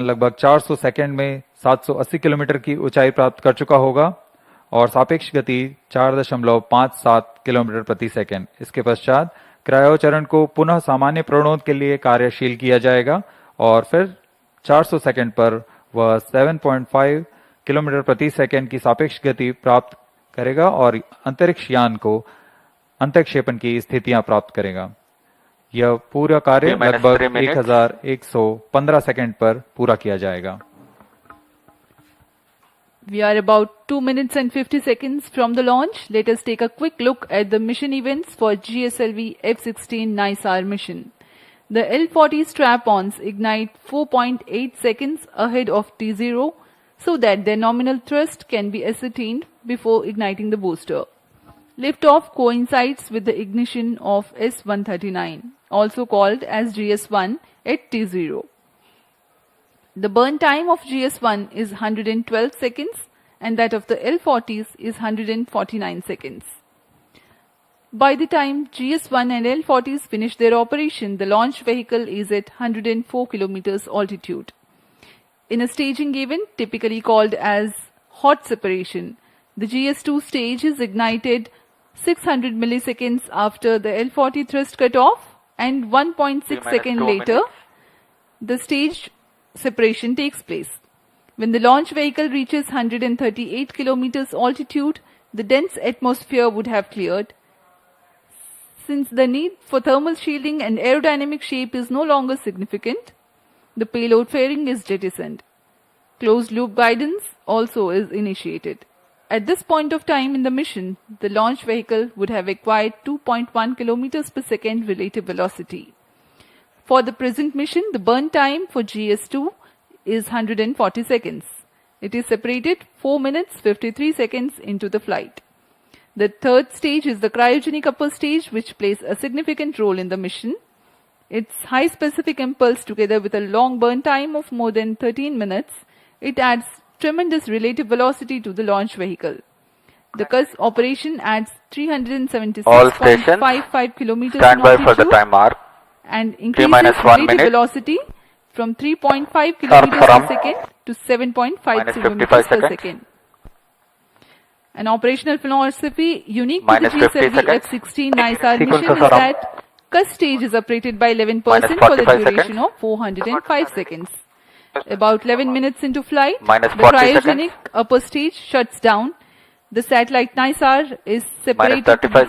लगभग 400 सेकंड में 780 किलोमीटर की ऊंचाई प्राप्त कर चुका होगा और सापेक्ष गति 4.57 किलोमीटर प्रति सेकंड। इसके पश्चात क्रायो चरण को पुनः सामान्य प्रणोद के लिए कार्यशील किया जाएगा और फिर 400 सेकंड पर वह 7.5 किलोमीटर प्रति सेकंड की सापेक्ष गति प्राप्त करेगा और अंतरिक्ष यान को अंतक्षेपण की स्थितियां प्राप्त करेगा। यह पूरा कार्य लगभग 1115 सेकंड पर पूरा किया जाएगा। We are about 2 minutes and 50 seconds from the launch. Let us take a quick look at the mission events for GSLV F16 NISR mission. The L40 strap-ons ignite 4.8 seconds ahead of T0 so that their nominal thrust can be ascertained before igniting the booster. Liftoff coincides with the ignition of S139, also called as GS1 at T0. The burn time of GS1 is 112 seconds and that of the L40s is 149 seconds. By the time GS1 and L40s finish their operation, the launch vehicle is at 104 kilometers altitude. In a staging event typically called as hot separation, the GS2 stage is ignited 600 milliseconds after the L40 thrust cutoff and 1.6 seconds later, the stage separation takes place. When the launch vehicle reaches 138 kilometers altitude, the dense atmosphere would have cleared. Since the need for thermal shielding and aerodynamic shape is no longer significant, the payload fairing is jettisoned. Closed loop guidance also is initiated. At this point of time in the mission, the launch vehicle would have acquired 2.1 kilometers per second relative velocity. For the present mission, the burn time for GS2 is 140 seconds. It is separated 4 minutes 53 seconds into the flight. The third stage is the cryogenic upper stage, which plays a significant role in the mission. Its high specific impulse together with a long burn time of more than 13 minutes, it adds tremendous relative velocity to the launch vehicle. The CUS operation adds 376.55 kilometers stand in by altitude for the time mark and increases relative velocity from 3.5 kilometers per second to 7.5 kilometers per second. An operational philosophy unique to the GSLV F16 NISR mission is that CUS stage is operated by 11% for the duration of 405 seconds. About 11 minutes into flight, the cryogenic upper stage shuts down. The satellite NISR is separated to be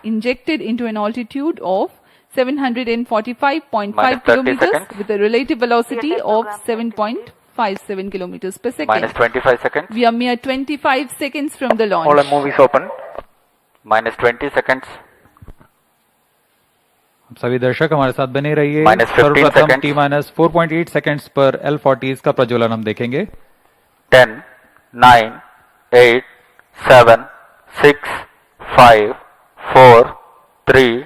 injected into an altitude of 745.5 kilometers with a relative velocity of 7.57 kilometers per second. Minus 25 seconds. We are mere 25 seconds from the launch. All the movies open. Minus 20 seconds. सभी दर्शक हमारे साथ बने रहिए। सर्वप्रथम T-4.8 seconds पर L40s का प्रज्वलन हम देखेंगे। 10, 9, 8, 7, 6, 5, 4, 3,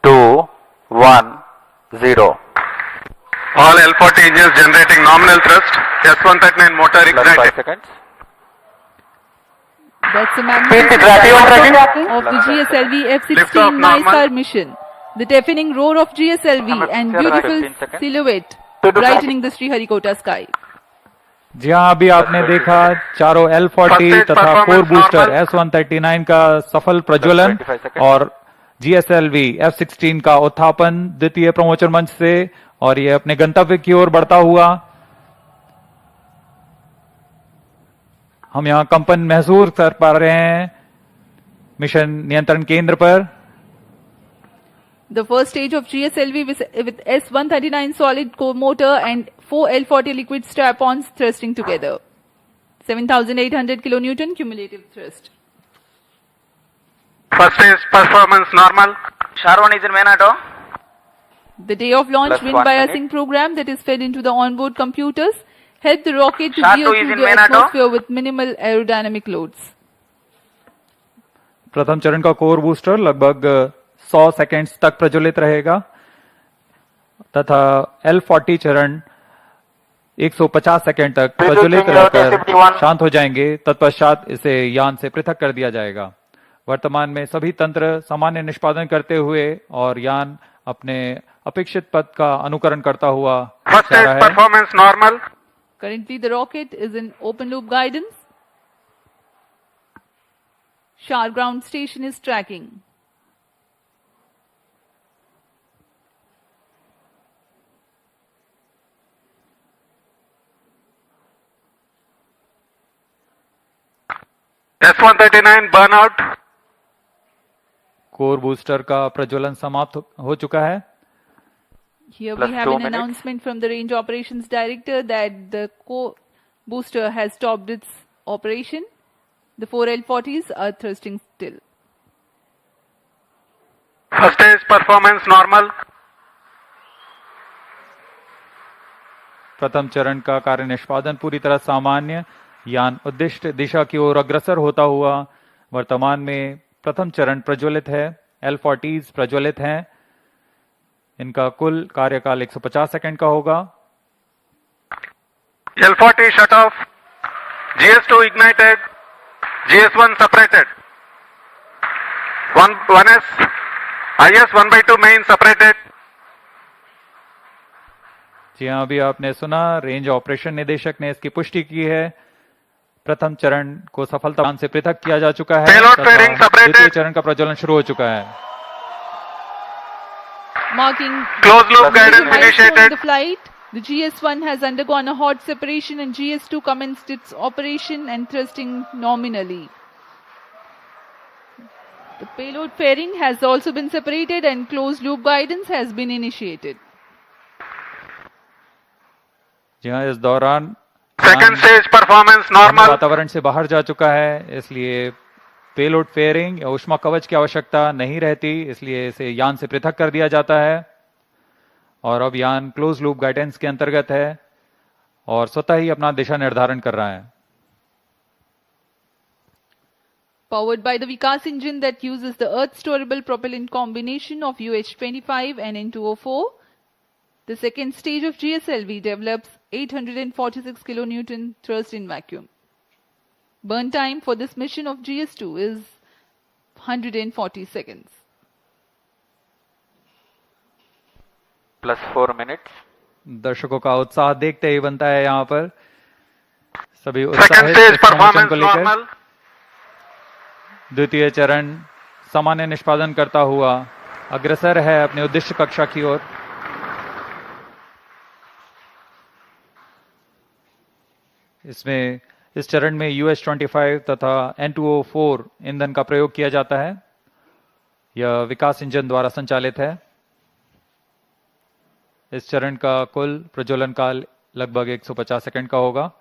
2, 1, 0. All L40 engines generating nominal thrust. S139 motor ignited. 5 seconds. That's a magnificent of the GSLV F16 NISR mission. The deafening roar of GSLV and beautiful silhouette brightening the Sriharikota sky. जी हाँ, अभी आपने देखा चारों L40 तथा 4 booster S139 का सफल प्रज्वलन और GSLV F16 का उत्थापन द्वितीय प्रमोचन मंच से और ये अपने गंतव्य की ओर बढ़ता हुआ। हम यहाँ कंपन महसूस कर पा रहे हैं मिशन नियंत्रण केंद्र पर। The first stage of GSLV with S139 solid core motor and 4 L40 liquid strap-ons thrusting together. 7,800 kilonewton cumulative thrust. First stage performance normal. Sharon is in main auto. The day of launch wind biasing program that is fed into the onboard computers helped the rocket to veer through the atmosphere with minimal aerodynamic loads. प्रथम चरण का core booster लगभग 100 seconds तक प्रज्वलित रहेगा तथा L40 चरण 150 second तक प्रज्वलित रहकर शांत हो जाएंगे। तत्पश्चात इसे यान से पृथक कर दिया जाएगा। वर्तमान में सभी तंत्र सामान्य निष्पादन करते हुए और यान अपने अपेक्षित पथ का अनुकरण करता हुआ performance normal. Currently, the rocket is in open loop guidance. Shar ground station is tracking. S139 burnout. Core booster का प्रज्वलन समाप्त हो चुका है। Here Plus we have 2 an minutes. announcement from the Range Operations Director that the core booster has stopped its operation. The 4 L40s are thrusting still. First stage performance normal. प्रथम चरण का कार्य निष्पादन पूरी तरह सामान्य। यान उद्दिष्ट दिशा की ओर अग्रसर होता हुआ वर्तमान में प्रथम चरण प्रज्वलित है। L40s प्रज्वलित हैं। इनका कुल कार्यकाल 150 सेकंड का होगा। L40 shut off. GS2 ignited. GS1 separated. 1S. IS 1/2 main separated. जी हाँ, अभी आपने सुना, रेंज ऑपरेशन निदेशक ने इसकी पुष्टि की है। प्रथम चरण को सफलता से पृथक किया जा चुका है Payload तथा fairing separated. द्वितीय चरण का प्रज्वलन शुरू हो चुका है। Marking Closed loop the guidance milestone in initiated. the flight, the GS1 has undergone a hot separation and GS2 commenced its operation and thrusting nominally. The payload fairing has also been separated and closed loop guidance has been initiated. जी हाँ, इस दौरान Second stage performance normal. वातावरण से बाहर जा चुका है, इसलिए पेलोड फेयरिंग या ऊष्मा कवच की आवश्यकता नहीं रहती, इसलिए इसे यान से पृथक कर दिया जाता है। और अब यान क्लोज लूप गाइडेंस के अंतर्गत है और स्वतः ही अपना दिशा निर्धारण कर रहा है। Powered by the Vikas engine that uses the Earth storable propellant combination of UH-25 and N2O4, the second stage of GSLV develops 846 kilonewton thrust in vacuum. Burn time for this mission of GS2 is 140 seconds. Plus 4 minutes. दर्शकों का उत्साह देखते ही बनता है यहाँ पर। सभी Second उत्साहित stage इस प्रमोशन performance को लेकर। normal. द्वितीय चरण सामान्य निष्पादन करता हुआ अग्रसर है अपने उद्देश्य कक्षा की ओर। इसमें इस चरण में UH-25 तथा N2O4 ईंधन का प्रयोग किया जाता है। यह विकास इंजन द्वारा संचालित है। इस चरण का कुल प्रज्वलन काल लगभग 150 सेकंड का होगा।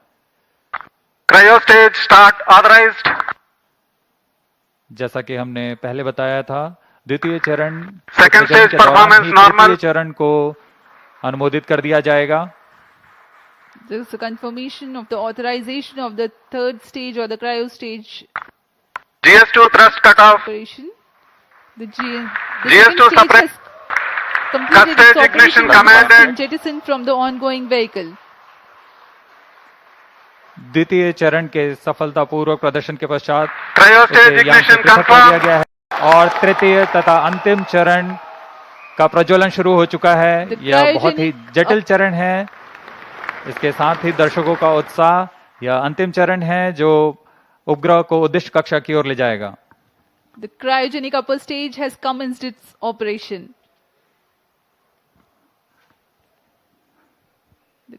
Cryo stage start authorized. जैसा कि हमने पहले बताया था, द्वितीय चरण Second प्रज्वलन stage के दौरान performance ही normal. तृतीय चरण को अनुमोदित कर दिया जाएगा। There is a confirmation of the authorization of the third stage or the cryo stage GS2 thrust cutoff. operation. The GS2 second stage separate. has completed Stage its ignition operation and has commanded. been jettisoned from the ongoing vehicle. द्वितीय चरण के सफलतापूर्वक प्रदर्शन के पश्चात Cryo उसे stage यान से ignition पृथक कर दिया confirmed. गया है और तृतीय तथा अंतिम चरण का प्रज्वलन शुरू हो चुका है। The यह बहुत ही cryogenic- जटिल चरण है। इसके साथ ही दर्शकों का उत्साह, यह अंतिम चरण है जो उपग्रह को उद्दिष्ट कक्षा की ओर ले जाएगा। The cryogenic upper stage has commenced its operation.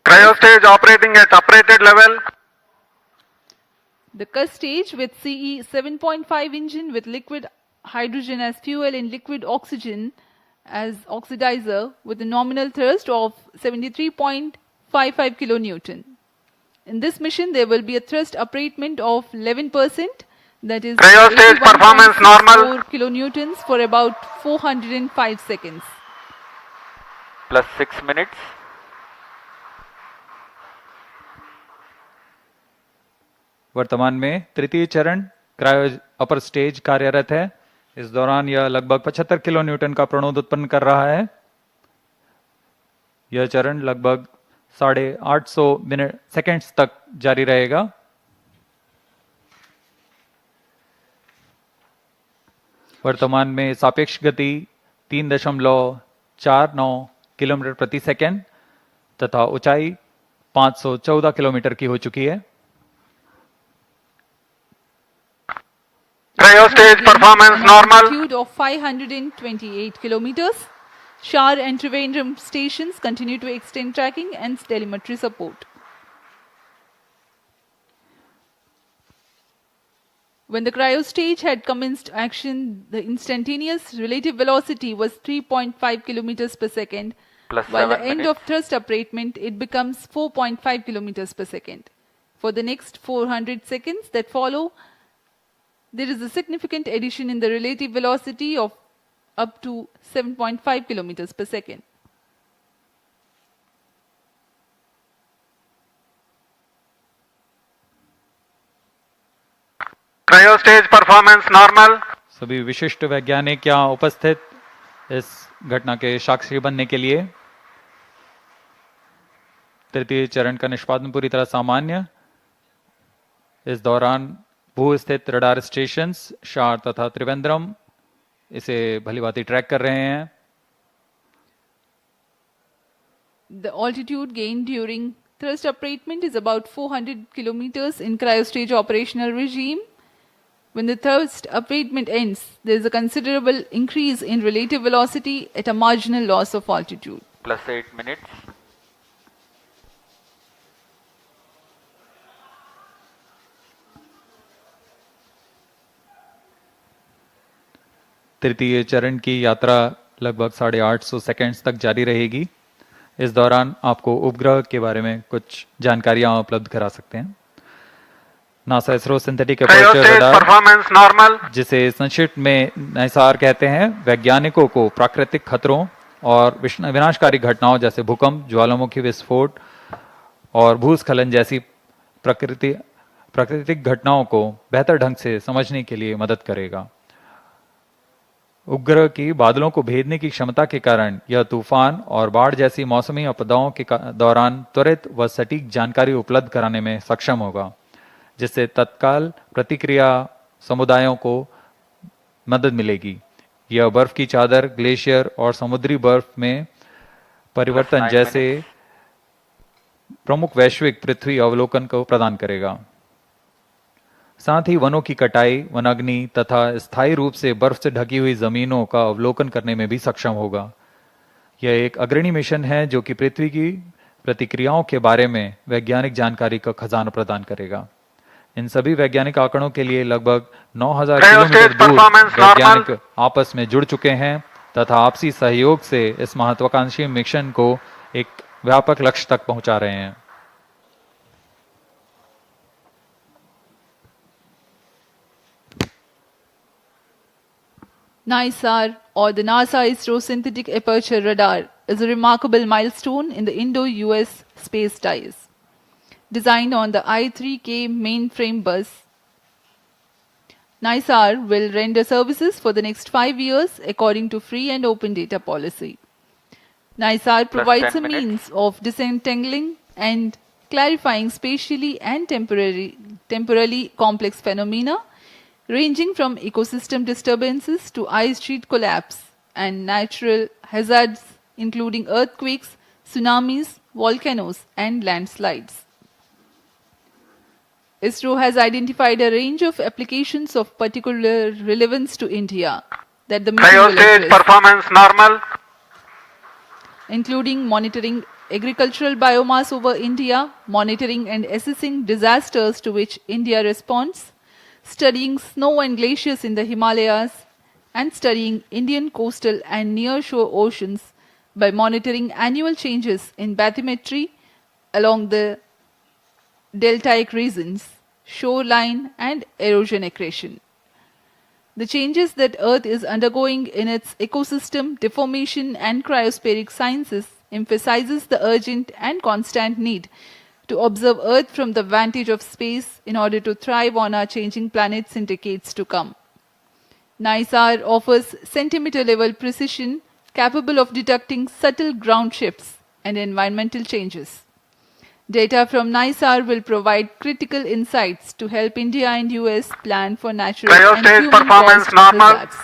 Cryo stage operating at operated level. The Cus stage with CE 7.5 engine with liquid hydrogen as fuel and liquid oxygen as oxidizer with a nominal thrust of 73.55 kilonewton. In this mission, there will be a thrust upratement of 11%, that is Cryo stage performance normal. 81.64 kilonewtons for about 405 seconds. Plus 6 minutes. वर्तमान में तृतीय चरण cryo upper stage कार्यरत है। इस दौरान यह लगभग 75 किलो न्यूटन का प्रणोद उत्पन्न कर रहा है। यह चरण लगभग 850 मिनट सेकेंड्स तक जारी रहेगा। वर्तमान में सापेक्ष गति 3.49 किलोमीटर प्रति सेकेंड तथा ऊंचाई 514 किलोमीटर की हो चुकी है। Cryo stage performance normal. Altitude of 528 kilometers. Shar and Trivandrum stations continue to extend tracking and telemetry support. When the cryo stage had commenced action, the instantaneous relative velocity was 3.5 kilometers per second. Plus While the 7 end minutes. of thrust upratement, it becomes 4.5 kilometers per second. For the next 400 seconds that follow, there is a significant addition in the relative velocity of up to 7.5 kilometers per second. Cryo stage performance normal. सभी विशिष्ट वैज्ञानिक यहाँ उपस्थित इस घटना के साक्षी बनने के लिए। तृतीय चरण का निष्पादन पूरी तरह सामान्य। इस दौरान भू स्थित रडार स्टेशंस शार तथा त्रिवेंद्रम इसे भलीभांति ट्रैक कर रहे हैं। The altitude gained during thrust upratement is about 400 kilometers in cryostage operational regime. When the thrust upratement ends, there is a considerable increase in relative velocity at a marginal loss of altitude. Plus 8 minutes. तृतीय चरण की यात्रा लगभग 850 seconds तक जारी रहेगी। इस दौरान आपको उपग्रह के बारे में कुछ जानकारियां उपलब्ध करा सकते हैं। NASA ISRO synthetic Cryo aperture stage radar, performance normal. जिसे संक्षिप्त में नाइसार कहते हैं, वैज्ञानिकों को प्राकृतिक खतरों और विनाशकारी घटनाओं जैसे भूकंप, ज्वालामुखी विस्फोट और भूस्खलन जैसी प्राकृतिक घटनाओं को बेहतर ढंग से समझने के लिए मदद करेगा। उपग्रह की बादलों को भेदने की क्षमता के कारण यह तूफान और बाढ़ जैसी मौसमी आपदाओं के दौरान त्वरित व सटीक जानकारी उपलब्ध कराने में सक्षम होगा, जिससे तत्काल प्रतिक्रिया समुदायों को मदद मिलेगी। यह बर्फ की चादर, ग्लेशियर और समुद्री बर्फ में परिवर्तन जैसे प्रमुख वैश्विक पृथ्वी अवलोकन को प्रदान करेगा। साथ ही वनों की कटाई, वनाग्नि तथा स्थायी रूप से बर्फ से ढकी हुई जमीनों का अवलोकन करने में भी सक्षम होगा। यह एक अग्रणी मिशन है जो कि पृथ्वी की प्रतिक्रियाओं के बारे में वैज्ञानिक जानकारी का खजाना प्रदान करेगा। इन सभी वैज्ञानिक आंकड़ों के लिए लगभग 9000 किलोमीटर दूर वैज्ञानिक आपस में जुड़ चुके हैं तथा आपसी सहयोग से इस महत्वाकांक्षी मिशन को एक व्यापक लक्ष्य तक पहुंचा रहे हैं। NISAR, or the NASA ISRO Synthetic Aperture Radar, is a remarkable milestone in the Indo-US space ties. Designed on the I-3K mainframe bus, NISAR will render services for the next 5 years according to free and open data policy. NISAR provides a 10 minutes. means of disentangling and clarifying spatially and temporally complex phenomena ranging from ecosystem disturbances to ice sheet collapse and natural hazards including earthquakes, tsunamis, volcanoes and landslides. ISRO has identified a range of applications of particular relevance to India that the mission Cryo will stage address, performance normal. including monitoring agricultural biomass over India, monitoring and assessing disasters to which India responds, studying snow and glaciers in the Himalayas, and studying Indian coastal and near-shore oceans by monitoring annual changes in bathymetry along the deltaic regions, shoreline, and erosion accretion. The changes that Earth is undergoing in its ecosystem, deformation, and cryospheric sciences emphasizes the urgent and constant need to observe Earth from the vantage of space in order to thrive on our changing planets in decades to come. NISAR offers centimeter-level precision capable of detecting subtle ground shifts and environmental changes. Data from NISAR will provide critical insights to help India and US plan for natural Cryo and stage human performance caused normal. hazards.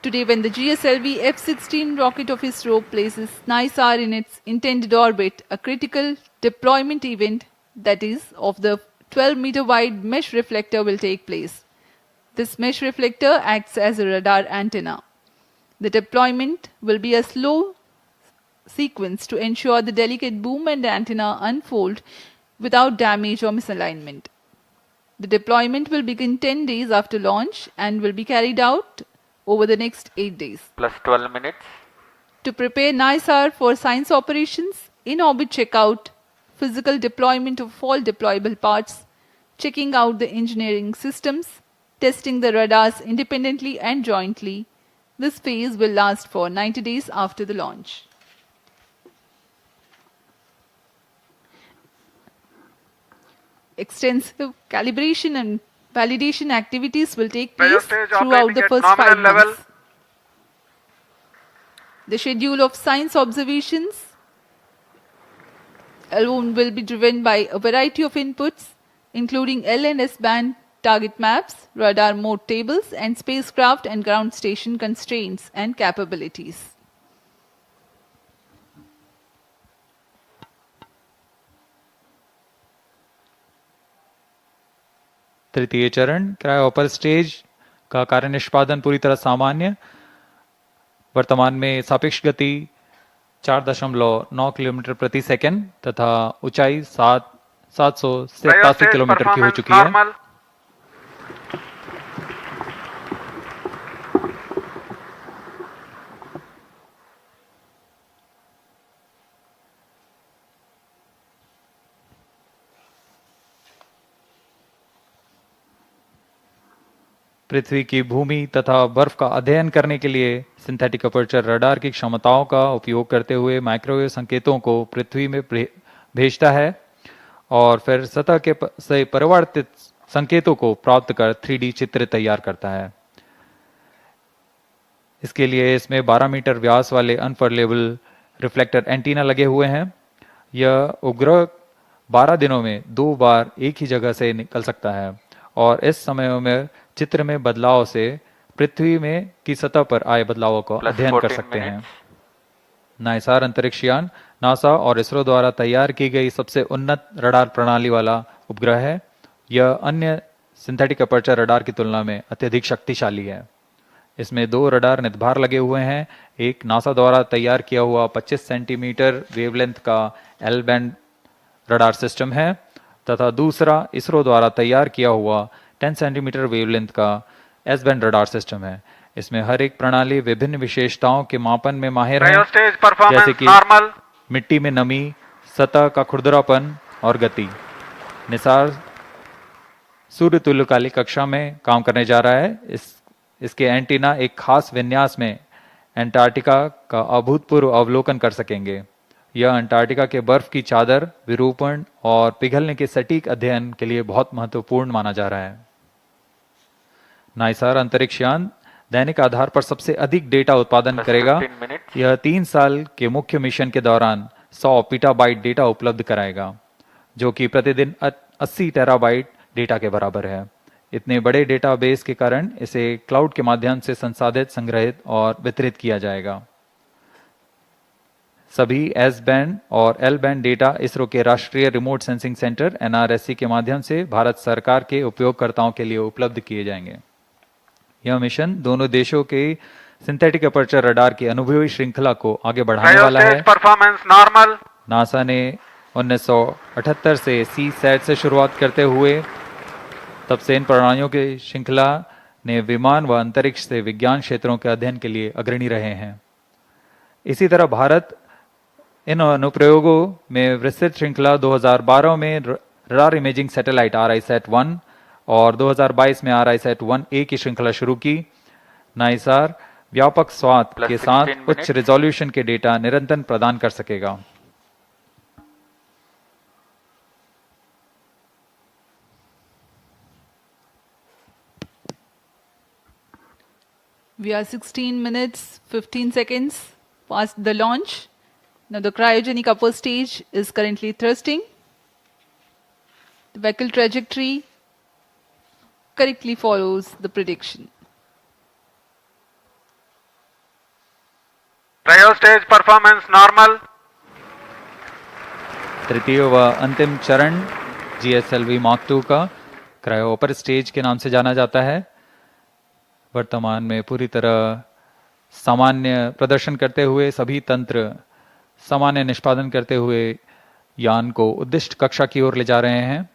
Today, when the GSLV F16 rocket of ISRO places NISR in its intended orbit, a critical deployment event, that is, of the 12-meter wide mesh reflector, will take place. This mesh reflector acts as a radar antenna. The deployment will be a slow sequence to ensure the delicate boom and antenna unfold without damage or misalignment. The deployment will begin 10 days after launch and will be carried out over the next 8 days. plus 12 minutes, To prepare NISR for science operations, in-orbit checkout, physical deployment of all deployable parts, checking out the engineering systems, testing the radars independently and jointly. This phase will last for 90 days after the launch. Extensive calibration and validation activities will take place Biostage throughout the operating at first nominal 5 level. months. The schedule of science observations alone will be driven by a variety of inputs, including L and S band target maps, radar mode tables, and spacecraft and ground station constraints and capabilities. तृतीय चरण cryo upper stage का कार्य निष्पादन पूरी तरह सामान्य। वर्तमान में सापेक्ष गति 4.9 किलोमीटर प्रति सेकंड तथा ऊंचाई 787 किलोमीटर की हो चुकी है। normal. पृथ्वी की भूमि तथा बर्फ का अध्ययन करने के लिए सिंथेटिक अपर्चर रडार की क्षमताओं का उपयोग करते हुए माइक्रोवेव संकेतों को पृथ्वी में भेजता है और फिर सतह के से परिवर्तित संकेतों को प्राप्त कर 3D चित्र तैयार करता है। इसके लिए इसमें 12 मीटर व्यास वाले अनफर्लेबल रिफ्लेक्टर एंटीना लगे हुए हैं। यह उपग्रह 12 दिनों में 2 बार एक ही जगह से निकल सकता है और इस समय में चित्र में बदलाव से पृथ्वी में की सतह पर आए बदलावों का अध्ययन कर सकते हैं। नाइसार अंतरिक्ष यान नासा और इसरो द्वारा तैयार की गई सबसे उन्नत रडार प्रणाली वाला उपग्रह है। यह अन्य सिंथेटिक अपर्चर रडार की तुलना में अत्यधिक शक्तिशाली है। इसमें 2 रडार नितभार लगे हुए हैं। एक नासा द्वारा तैयार किया हुआ 25 सेंटीमीटर वेवलेंथ का एल बैंड रडार सिस्टम है तथा दूसरा इसरो द्वारा तैयार किया हुआ 10 सेंटीमीटर वेवलेंथ का एस बैंड रडार सिस्टम है। इसमें हर एक प्रणाली विभिन्न विशेषताओं के मापन में माहिर है, Biostage performance जैसे कि normal. मिट्टी में नमी, सतह का खुरदरापन और गति। निसार सूर्य तुल्यकालिक कक्षा में काम करने जा रहा है। इसके एंटीना एक खास विन्यास में अंटार्कटिका का अभूतपूर्व अवलोकन कर सकेंगे। यह अंटार्कटिका के बर्फ की चादर, विरूपण और पिघलने के सटीक अध्ययन के लिए बहुत महत्वपूर्ण माना जा रहा है। नाइसार अंतरिक्ष यान दैनिक आधार पर सबसे अधिक डेटा उत्पादन करेगा। यह 3 साल के मुख्य मिशन के दौरान 100 पीटाबाइट डेटा उपलब्ध कराएगा, जो कि प्रतिदिन 80 टेराबाइट डेटा के बराबर है। इतने बड़े डेटाबेस के कारण इसे क्लाउड के माध्यम से संसाधित, संग्रहित और वितरित किया जाएगा। सभी एस बैंड और एल बैंड डेटा इसरो के राष्ट्रीय रिमोट सेंसिंग सेंटर NRSC के माध्यम से भारत सरकार के उपयोगकर्ताओं के लिए उपलब्ध किए जाएंगे। यह मिशन दोनों देशों के सिंथेटिक अपर्चर रडार की अनुभवी श्रृंखला को आगे बढ़ाने वाला है। Biostage performance normal. नासा ने 1978 से CSAT से शुरुआत करते हुए तब से इन प्रणालियों की श्रृंखला ने विमान व अंतरिक्ष से विज्ञान क्षेत्रों के अध्ययन के लिए अग्रणी रहे हैं। इसी तरह भारत इन अनुप्रयोगों में विस्तृत श्रृंखला 2012 में रडार इमेजिंग सैटेलाइट RISAT-1 और 2022 में RISAT-1A की श्रृंखला शुरू की। नाइसार व्यापक स्वाद के साथ उच्च रिजोल्यूशन के डेटा निरंतर प्रदान कर सकेगा। We are 16 minutes 15 seconds past the launch. Now the cryogenic upper stage is currently thrusting. The vehicle trajectory correctly follows the prediction. Cryo stage performance normal. तृतीय व अंतिम चरण GSLV Mark II का क्रायो अपर स्टेज के नाम से जाना जाता है। वर्तमान में पूरी तरह सामान्य प्रदर्शन करते हुए, सभी तंत्र सामान्य निष्पादन करते हुए यान को उद्दिष्ट कक्षा की ओर ले जा रहे हैं।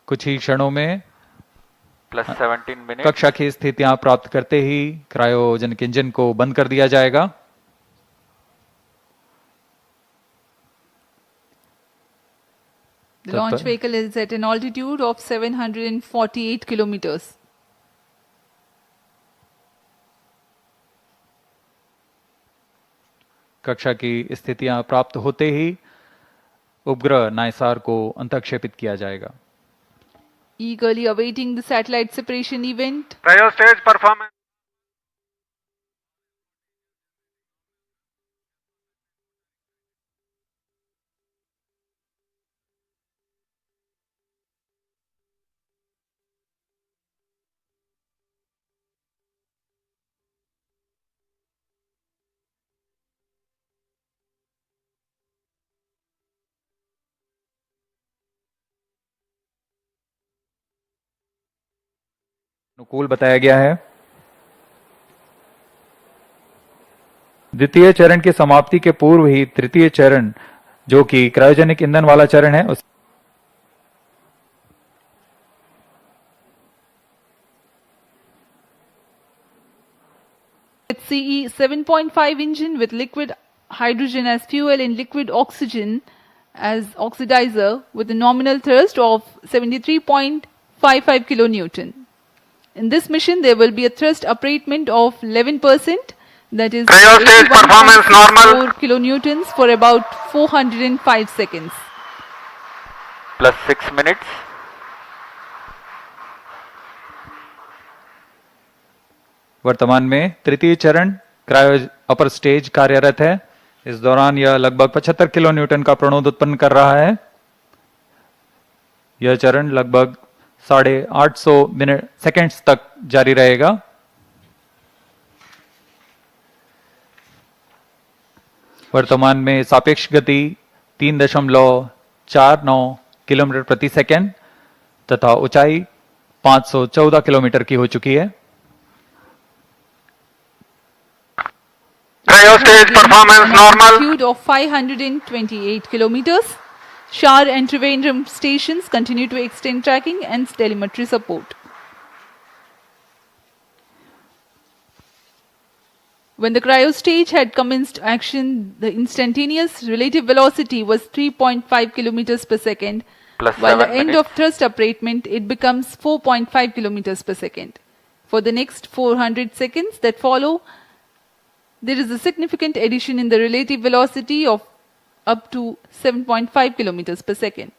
कुछ ही क्षणों में +17 minutes. कक्षा की स्थितियां प्राप्त करते ही क्रायोजेनिक इंजन को बंद कर दिया जाएगा। The launch vehicle is at an altitude of 748 kilometers. कक्षा की स्थितियां प्राप्त होते ही उपग्रह नाइसार को अंतःक्षेपित किया जाएगा। Eagerly awaiting the satellite separation event, Cryo stage performance. अनुकूल बताया गया है। द्वितीय चरण की समाप्ति के पूर्व ही तृतीय चरण, जो कि क्रायोजेनिक ईंधन वाला चरण है, CE 7.5 engine with liquid hydrogen as fuel and liquid oxygen as oxidizer with a nominal thrust of 73.55 kilonewton. In this mission, there will be a thrust upratement of 11%, that is Cryo stage performance normal. 4 kilonewtons for about 405 seconds. +6 minutes. वर्तमान में तृतीय चरण cryo upper stage कार्यरत है। इस दौरान यह लगभग 75 किलो न्यूटन का प्रणोद उत्पन्न कर रहा है। यह चरण लगभग 850 सेकेंड्स तक जारी रहेगा। वर्तमान में सापेक्ष गति 3.49 किलोमीटर प्रति सेकेंड तथा ऊंचाई 514 किलोमीटर की हो चुकी है। Cryo stage performance normal. Altitude of 528 kilometers. Shar and Trivandrum stations continue to extend tracking and telemetry support. When the cryo stage had commenced action, the instantaneous relative velocity was 3.5 kilometers per second. While the +7 end minutes. of thrust upratement, it becomes 4.5 kilometers per second. For the next 400 seconds that follow, there is a significant addition in the relative velocity of up to 7.5 kilometers per second.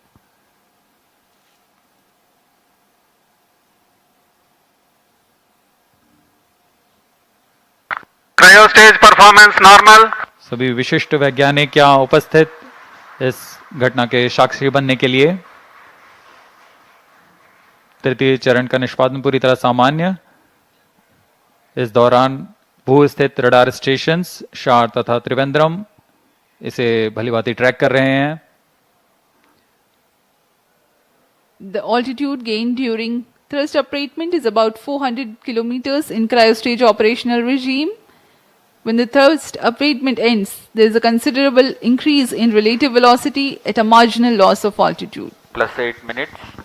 Cryo stage performance normal. सभी विशिष्ट वैज्ञानिक यहाँ उपस्थित इस घटना के साक्षी बनने के लिए। तृतीय चरण का निष्पादन पूरी तरह सामान्य। इस दौरान भू स्थित रडार स्टेशन शार तथा त्रिवेंद्रम इसे भलीभांति ट्रैक कर रहे हैं। The altitude gained during thrust upratement is about 400 kilometers in cryostage operational regime. When the thrust upratement ends, there is a considerable increase in relative velocity at a marginal loss of altitude. +8 minutes.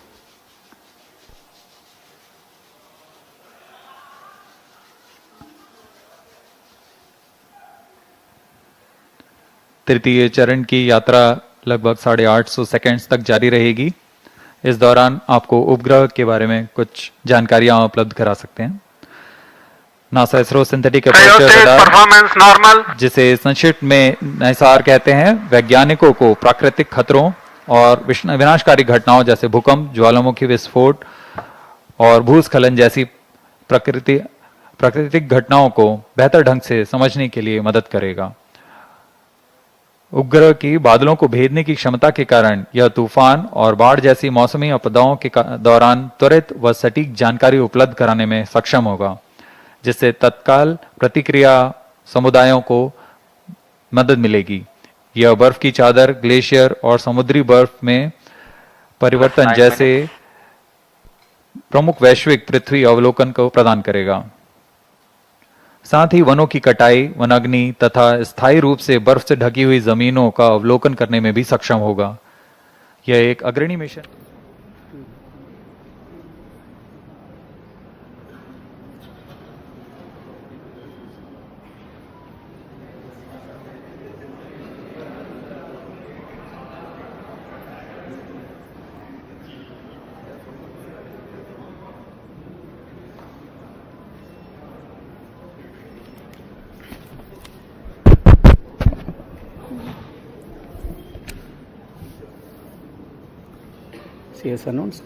तृतीय चरण की यात्रा लगभग 850 seconds तक जारी रहेगी। इस दौरान आपको उपग्रह के बारे में कुछ जानकारियां उपलब्ध करा सकते हैं। NASA ISRO synthetic Cryo aperture stage radar, performance normal. जिसे संक्षिप्त में नाइसार कहते हैं, वैज्ञानिकों को प्राकृतिक खतरों और विनाशकारी घटनाओं जैसे भूकंप, ज्वालामुखी विस्फोट और भूस्खलन जैसी प्राकृतिक घटनाओं को बेहतर ढंग से समझने के लिए मदद करेगा। उपग्रह की बादलों को भेदने की क्षमता के कारण यह तूफान और बाढ़ जैसी मौसमी आपदाओं के दौरान त्वरित व सटीक जानकारी उपलब्ध कराने में सक्षम होगा, जिससे तत्काल प्रतिक्रिया समुदायों को मदद मिलेगी। यह बर्फ की चादर, ग्लेशियर और समुद्री बर्फ में परिवर्तन जैसे प्रमुख वैश्विक पृथ्वी अवलोकन को प्रदान करेगा। साथ ही वनों की कटाई, वनाग्नि तथा स्थायी रूप से बर्फ से ढकी हुई जमीनों का अवलोकन करने में भी सक्षम होगा। यह एक अग्रणी mission she has announced.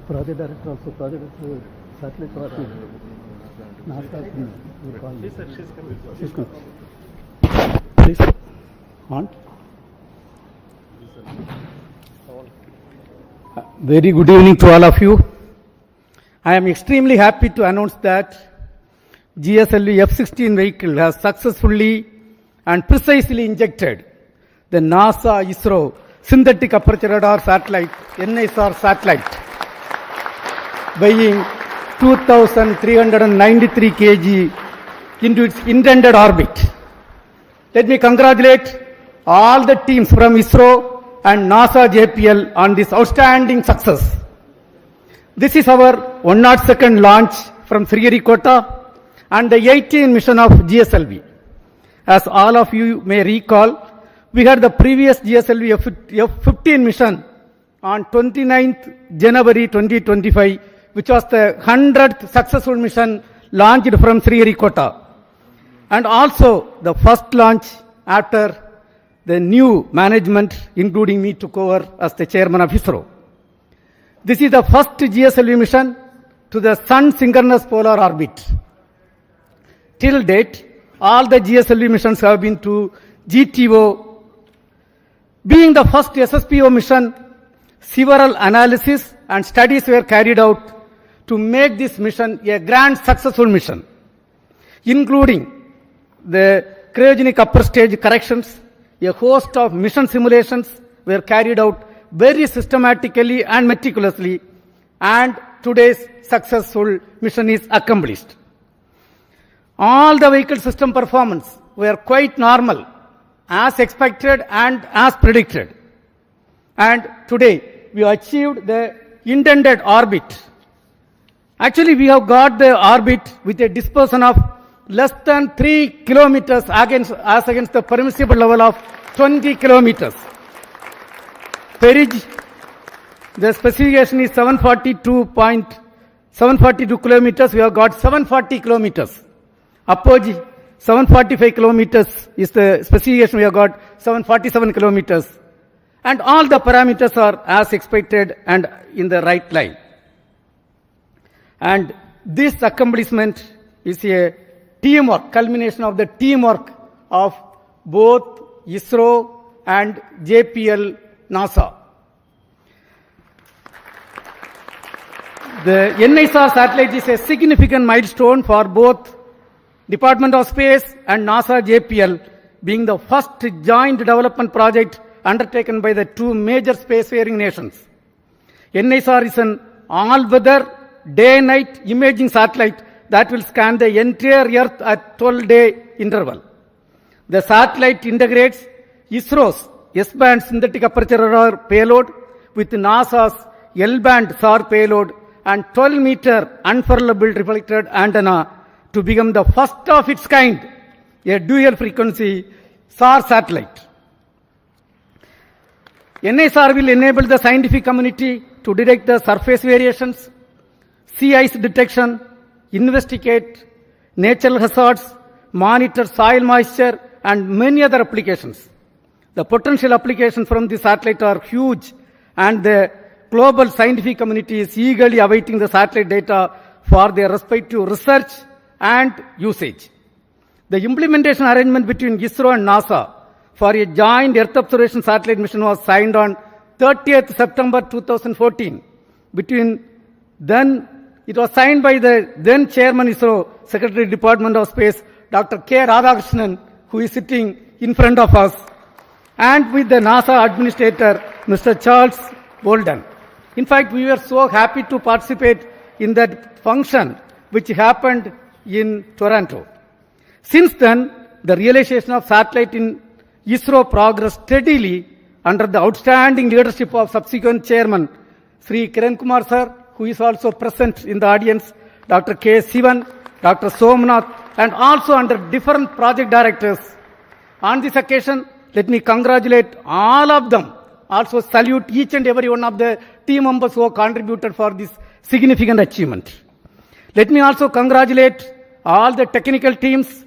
Project director also, project director, satellite project. NASA, you call. Please, sir, she's coming. Please, on. Very good evening to all of you. I am extremely happy to announce that GSLV F16 vehicle has successfully and precisely injected the NASA ISRO synthetic aperture radar satellite, NISR satellite, weighing 2,393 kg into its intended orbit. Let me congratulate all the teams from ISRO and NASA JPL on this outstanding success. This is our 102nd launch from Sriharikota and the 18th mission of GSLV. As all of you may recall, we had the previous GSLV F15 mission on 29th January 2025, which was the 100th successful mission launched from Sriharikota, and also the first launch after the new management, including me, took over as the chairman of ISRO. This is the first GSLV mission to the Sun synchronous polar orbit. Till date, all the GSLV missions have been to GTO. Being the first SSPO mission, several analysis and studies were carried out to make this mission a grand successful mission, including the cryogenic upper stage corrections. A host of mission simulations were carried out very systematically and meticulously, and today's successful mission is accomplished. All the vehicle system performance were quite normal, as expected and as predicted. And today we achieved the intended orbit. Actually, we have got the orbit with a dispersion of less than 3 kilometers as against the permissible level of 20 kilometers. Perigee, the specification is 742 kilometers. We have got 740 kilometers. Apogee, 745 kilometers is the specification. We have got 747 kilometers. And all the parameters are as expected and in the right line. And this accomplishment is a teamwork, culmination of the teamwork of both ISRO and JPL NASA. The NISR satellite is a significant milestone for both Department of Space and NASA JPL, being the first joint development project undertaken by the two major spacefaring nations. NISR is an all-weather, day-night imaging satellite that will scan the entire Earth at 12-day interval. The satellite integrates ISRO's S-band synthetic aperture radar payload with NASA's L-band SAR payload and 12-meter unfurlable reflected antenna to become the first of its kind, a dual-frequency SAR satellite. NISR will enable the scientific community to detect the surface variations, sea ice detection, investigate natural hazards, monitor soil moisture, and many other applications. The potential applications from the satellite are huge, and the global scientific community is eagerly awaiting the satellite data for their respective research and usage. The implementation arrangement between ISRO and NASA for a joint Earth observation satellite mission was signed on 30th September 2014. It was signed by the then Chairman ISRO, Secretary Department of Space, Dr. K. Radhakrishnan, who is sitting in front of us, and with the NASA Administrator, Mr. Charles Bolden. In fact, we were so happy to participate in that function which happened in Toronto. Since then, the realization of satellite in ISRO progressed steadily under the outstanding leadership of subsequent Chairman, Sri Kiran Kumar Sir, who is also present in the audience, Dr. K. Sivan, Dr. Somnath, and also under different project directors. On this occasion, let me congratulate all of them. Also salute each and every one of the team members who have contributed for this significant achievement. Let me also congratulate all the technical teams,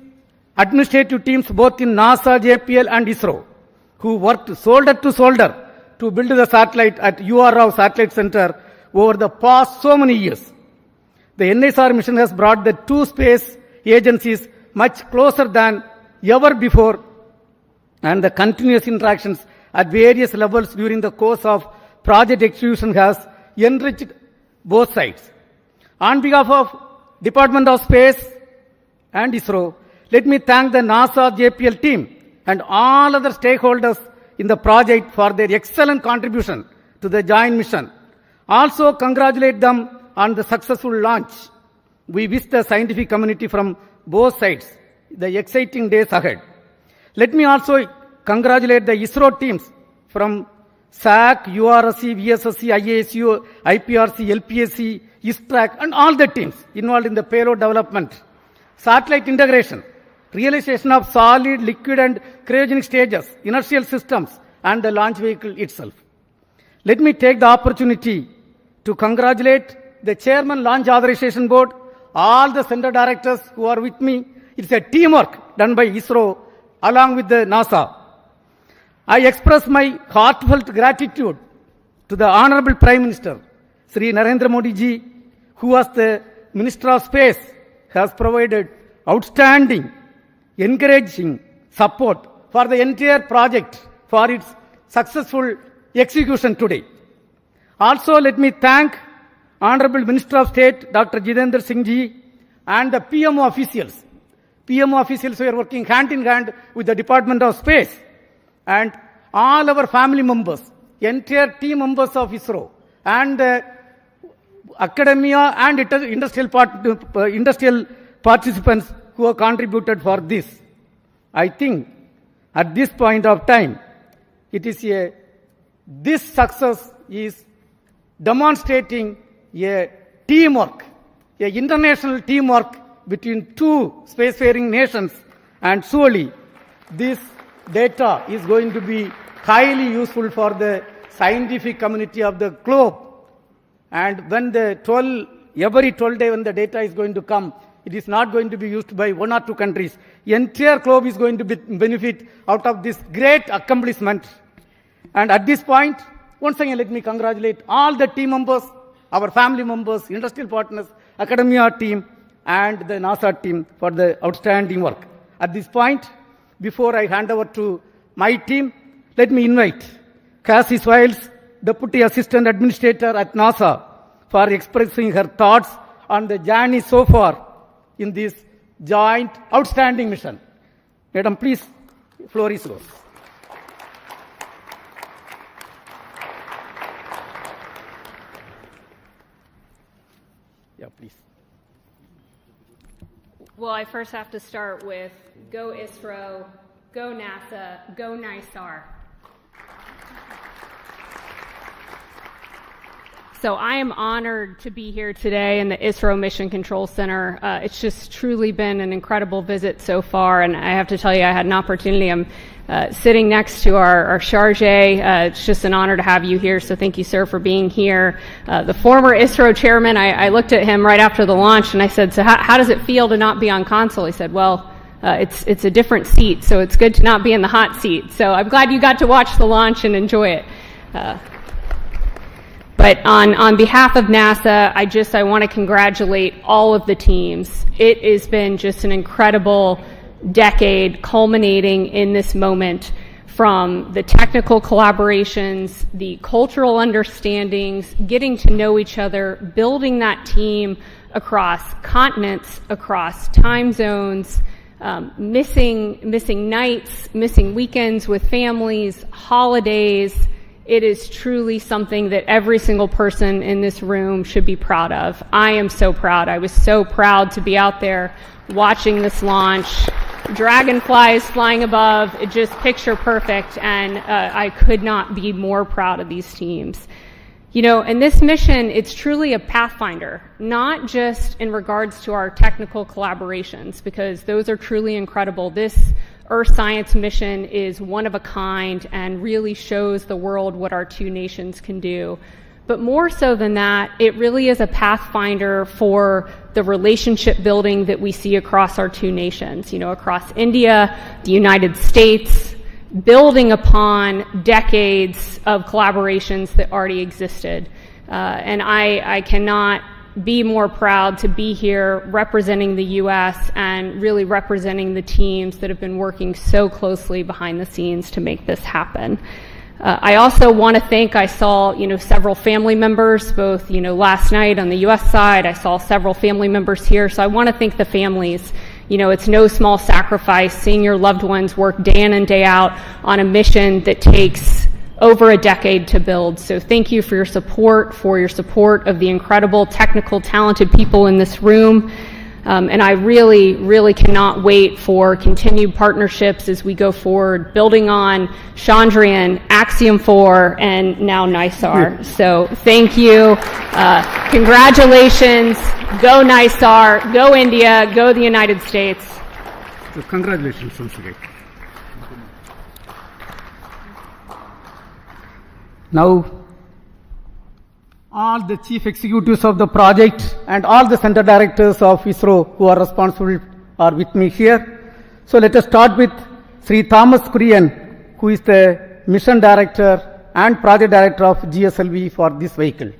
administrative teams both in NASA, JPL and ISRO, who worked shoulder to shoulder to build the satellite at UR Rao Satellite Center over the past so many years. The NISR mission has brought the two space agencies much closer than ever before, and the continuous interactions at various levels during the course of project execution has enriched both sides. On behalf of Department of Space and ISRO, let me thank the NASA JPL team and all other stakeholders in the project for their excellent contribution to the joint mission. Also congratulate them on the successful launch. We wish the scientific community from both sides the exciting days ahead. Let me also congratulate the ISRO teams from SAC, URSC, VSSC, IASU, IPRC, LPSC, ISTRAC, and all the teams involved in the payload development, satellite integration, realization of solid, liquid, and cryogenic stages, inertial systems, and the launch vehicle itself. Let me take the opportunity to congratulate the Chairman Launch Authorization Board, all the center directors who are with me. It's a teamwork done by ISRO along with the NASA. I express my heartfelt gratitude to the Honorable Prime Minister, Sri Narendra Modi ji, who as the Minister of Space has provided outstanding, encouraging support for the entire project for its successful execution today. Also, let me thank Honorable Minister of State, Dr. Jitendra Singh ji, and the PMO officials. PMO officials were working hand in hand with the Department of Space, and all our family members, entire team members of ISRO, and academia and industrial participants who have contributed for this. I think at this point of time, this success is demonstrating a teamwork, a international teamwork between two spacefaring nations, and surely this data is going to be highly useful for the scientific community of the globe. And when every 12 days when the data is going to come, it is not going to be used by one or two countries. The entire globe is going to benefit out of this great accomplishment. And at this point, once again, let me congratulate all the team members, our family members, industrial partners, academia team, and the NASA team for the outstanding work. At this point, before I hand over to my team, let me invite Cassie Swales, Deputy Assistant Administrator at NASA, for expressing her thoughts on the journey so far in this joint outstanding mission. Madam, please, floor is yours. Yeah, please. Well, I first have to start with go ISRO, go NASA, go NISAR. So I am honored to be here today in the ISRO Mission Control Center. It's just truly been an incredible visit so far, and I have to tell you, I had an opportunity. I'm sitting next to our charge. It's just an honor to have you here, so thank you, sir, for being here. The former ISRO chairman, I looked at him right after the launch, and I said, so how does it feel to not be on console? He said, well, it's a different seat, so it's good to not be in the hot seat. So I'm glad you got to watch the launch and enjoy it. But on behalf of NASA, I want to congratulate all of the teams. It has been just an incredible decade culminating in this moment, from the technical collaborations, the cultural understandings, getting to know each other, building that team across continents, across time zones, missing nights, missing weekends with families, holidays. It is truly something that every single person in this room should be proud of. I am so proud. I was so proud to be out there watching this launch. Dragonflies flying above, it just picture perfect, and I could not be more proud of these teams. You know, and this mission, it's truly a pathfinder, not just in regards to our technical collaborations, because those are truly incredible. This Earth Science mission is one of a kind and really shows the world what our two nations can do. But more so than that, it really is a pathfinder for the relationship building that we see across our two nations, you know, across India, the United States, building upon decades of collaborations that already existed. And I cannot be more proud to be here representing the U.S. and really representing the teams that have been working so closely behind the scenes to make this happen. I also want to thank, I saw, you know, several family members, both, you know, last night on the U.S. side, I saw several family members here, so I want to thank the families. You know, it's no small sacrifice seeing your loved ones work day in and day out on a mission that takes over a decade to build. So thank you for your support of the incredible, technical, talented people in this room. And I really, really cannot wait for continued partnerships as we go forward, building on Chandrayaan, Axiom 4, and now NISAR. So thank you. Congratulations. Go NISAR. Go India. Go the United States. So congratulations once again. Now, all the chief executives of the project and all the center directors of ISRO who are responsible are with me here. So let us start with Sri Thomas Kurian, who is the mission director and project director of GSLV for this vehicle.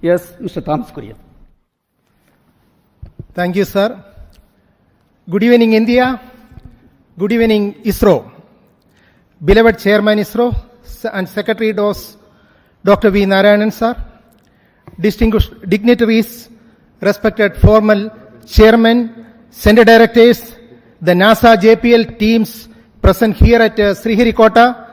Yes, Mr. Thomas Kurian. Thank you, sir. Good evening, India. Good evening, ISRO. Beloved Chairman ISRO and Secretary DOS, Dr. V. Narayanan, sir. Distinguished dignitaries, respected formal chairmen, center directors, the NASA JPL teams present here at Sriharikota,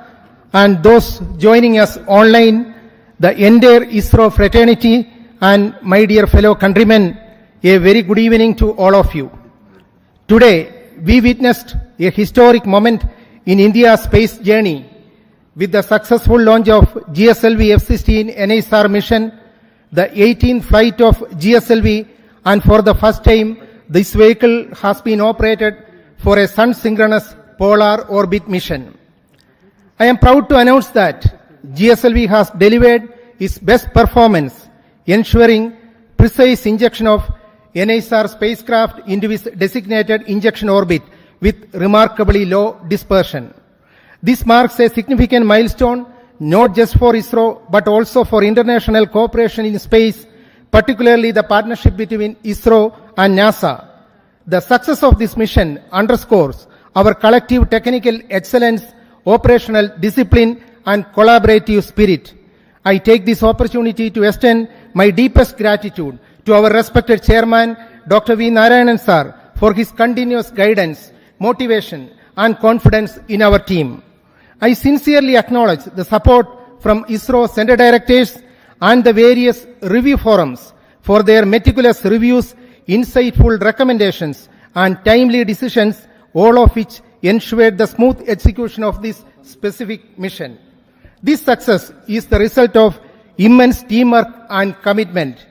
and those joining us online, the entire ISRO fraternity, and my dear fellow countrymen, a very good evening to all of you. Today, we witnessed a historic moment in India's space journey with the successful launch of GSLV F16 NISR mission, the 18th flight of GSLV, and for the first time, this vehicle has been operated for a sun-synchronous polar orbit mission. I am proud to announce that GSLV has delivered its best performance, ensuring precise injection of NISR spacecraft into its designated injection orbit with remarkably low dispersion. This marks a significant milestone not just for ISRO but also for international cooperation in space, particularly the partnership between ISRO and NASA. The success of this mission underscores our collective technical excellence, operational discipline, and collaborative spirit. I take this opportunity to extend my deepest gratitude to our respected chairman, Dr. V. Narayanan sir, for his continuous guidance, motivation, and confidence in our team. I sincerely acknowledge the support from ISRO Center Directors and the various review forums for their meticulous reviews, insightful recommendations, and timely decisions, all of which ensured the smooth execution of this specific mission. This success is the result of immense teamwork and commitment.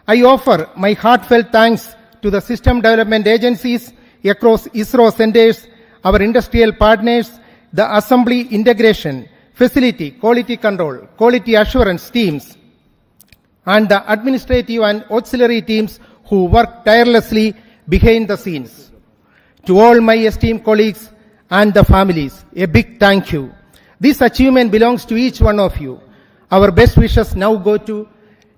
I offer my heartfelt thanks to the system development agencies across ISRO centers, our industrial partners, the assembly integration, facility, quality control, quality assurance teams, and the administrative and auxiliary teams who work tirelessly behind the scenes. To all my esteemed colleagues and the families, a big thank you. This achievement belongs to each one of you. Our best wishes now go to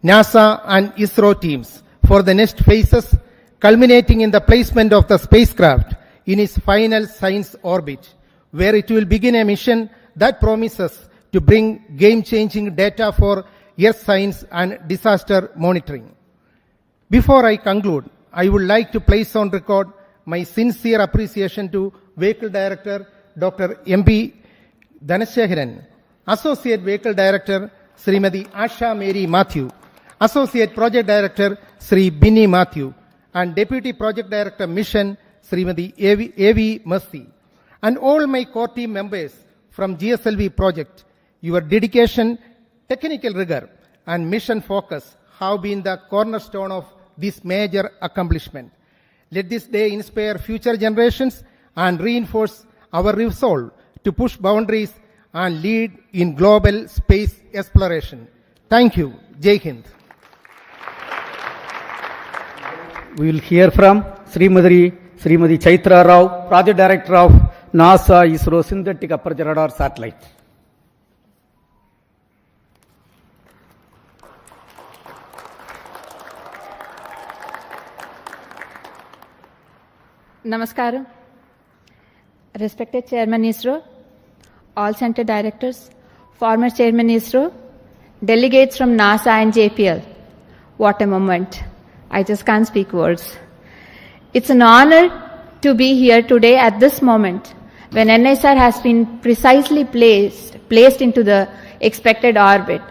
NASA and ISRO teams for the next phases, culminating in the placement of the spacecraft in its final science orbit, where it will begin a mission that promises to bring game-changing data for Earth science and disaster monitoring. Before I conclude, I would like to place on record my sincere appreciation to Vehicle Director Dr. M.P. Dhanasekaran, Associate Vehicle Director Srimati Asha Mary Matthew, Associate Project Director Sri Binny Matthew, and Deputy Project Director Mission Srimati A.V. Mercy, and all my core team members from GSLV project. Your dedication, technical rigor, and mission focus have been the cornerstone of this major accomplishment. Let this day inspire future generations and reinforce our resolve to push boundaries and lead in global space exploration. Thank you. Jai Hind. We will hear from Srimati Chaitra Rao, Project Director of NASA ISRO Synthetic Aperture Radar Satellite. Namaskaram. Respected Chairman ISRO, all center directors, former Chairman ISRO, delegates from NASA and JPL. What a moment. I just can't speak words. It's an honor to be here today at this moment when NISR has been precisely placed into the expected orbit.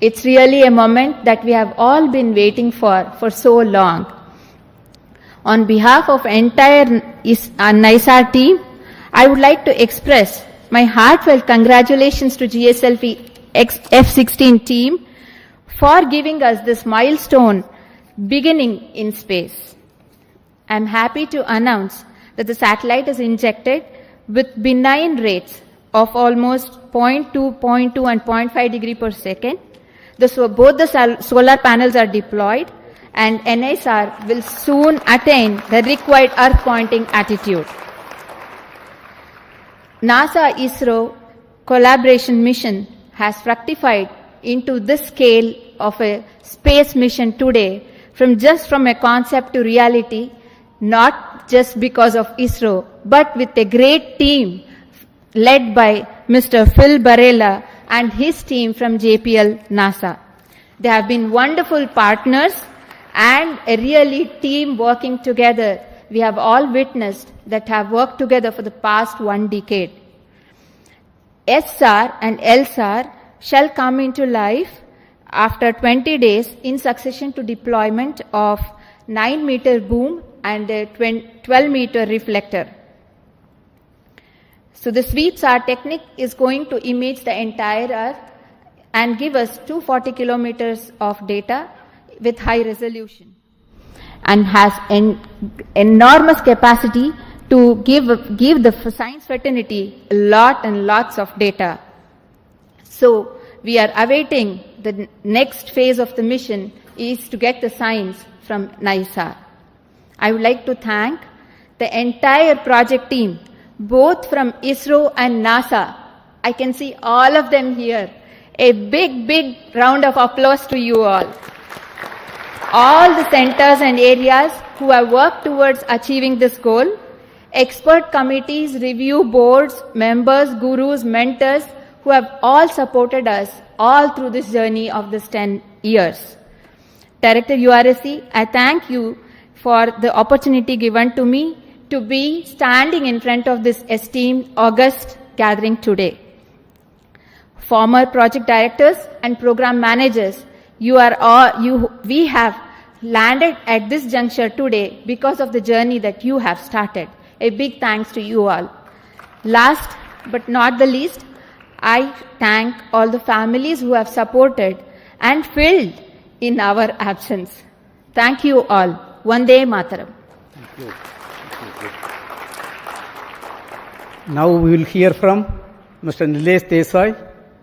It's really a moment that we have all been waiting for so long. On behalf of entire NISR team, I would like to express my heartfelt congratulations to GSLV F16 team for giving us this milestone beginning in space. I'm happy to announce that the satellite is injected with benign rates of almost 0.2, 0.2 and 0.5 degree per second. Both the solar panels are deployed and NISR will soon attain the required Earth pointing attitude. NASA-ISRO collaboration mission has fructified into this scale of a space mission today from a concept to reality, not just because of ISRO, but with a great team led by Mr. Phil Barella and his team from JPL NASA. They have been wonderful partners and a really team working together. We have all witnessed that have worked together for the past 1 decade. SR and LSAR shall come into life after 20 days in succession to deployment of 9-meter boom and a 12-meter reflector. So the sweep-SAR technique is going to image the entire Earth and give us 240 kilometers of data with high resolution, and has an enormous capacity to give the science fraternity lot and lots of data. So we are awaiting the next phase of the mission is to get the science from NISR. I would like to thank the entire project team, both from ISRO and NASA. I can see all of them here. A big round of applause to you all. All the centers and areas who have worked towards achieving this goal, expert committees, review boards, members, gurus, mentors who have all supported us all through this journey of this 10 years. Director URSC, I thank you for the opportunity given to me to be standing in front of this esteemed August gathering today. Former project directors and program managers, we have landed at this juncture today because of the journey that you have started. A big thanks to you all. Last but not the least, I thank all the families who have supported and filled in our absence. Thank you all. Vande Mataram. Now we will hear from Mr. Nilesh Desai,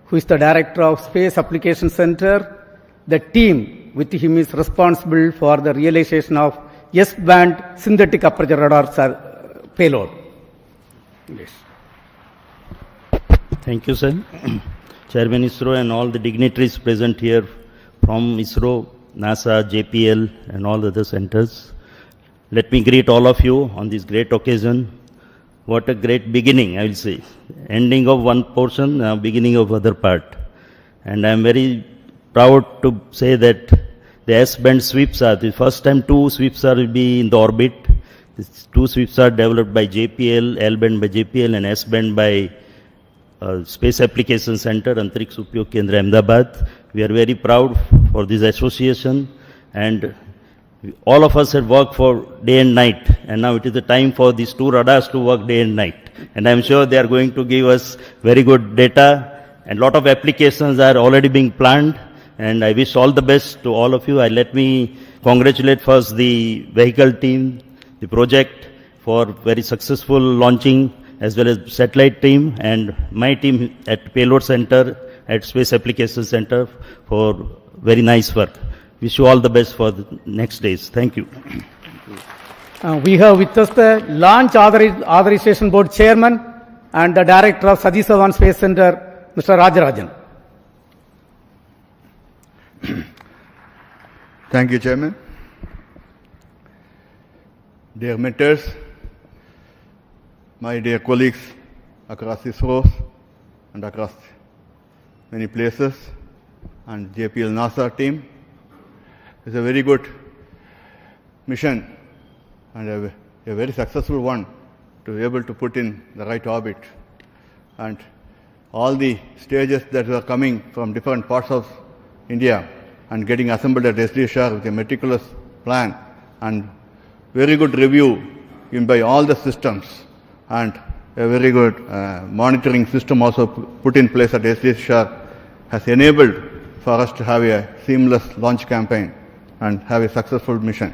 who is the Director of Space Application Center. The team with him is responsible for the realization of S-band synthetic aperture radar payload. Yes. Thank you, sir. Chairman ISRO and all the dignitaries present here from ISRO, NASA, JPL and all the other centers. Let me greet all of you on this great occasion. What a great beginning, I will say. Ending of one portion, beginning of other part. And I am very proud to say that the S-band sweeps are, the first time 2 sweeps are will be in the orbit. These 2 sweeps are developed by JPL, L-band by JPL and S-band by Space Application Center, Antariksh Upyog Kendra, Ahmedabad. We are very proud for this association, and all of us have worked for day and night, and now it is the time for these 2 radars to work day and night. And I am sure they are going to give us very good data, and lot of applications are already being planned, and I wish all the best to all of you. Let me congratulate first the vehicle team, the project for very successful launching, as well as satellite team and my team at Payload Center, at Space Application Center for very nice work. Wish you all the best for the next days. Thank you. We have with us the Launch Authorization Board Chairman and the Director of Satish Dhawan Space Center, Mr. Rajarajan. Thank you, Chairman. Dear mentors, my dear colleagues across ISRO and across many places, and JPL NASA team, it's a very good mission and a very successful one to be able to put in the right orbit. And all the stages that were coming from different parts of India and getting assembled at SDSR with a meticulous plan and very good review in by all the systems, and a very good monitoring system also put in place at SDSR has enabled for us to have a seamless launch campaign and have a successful mission.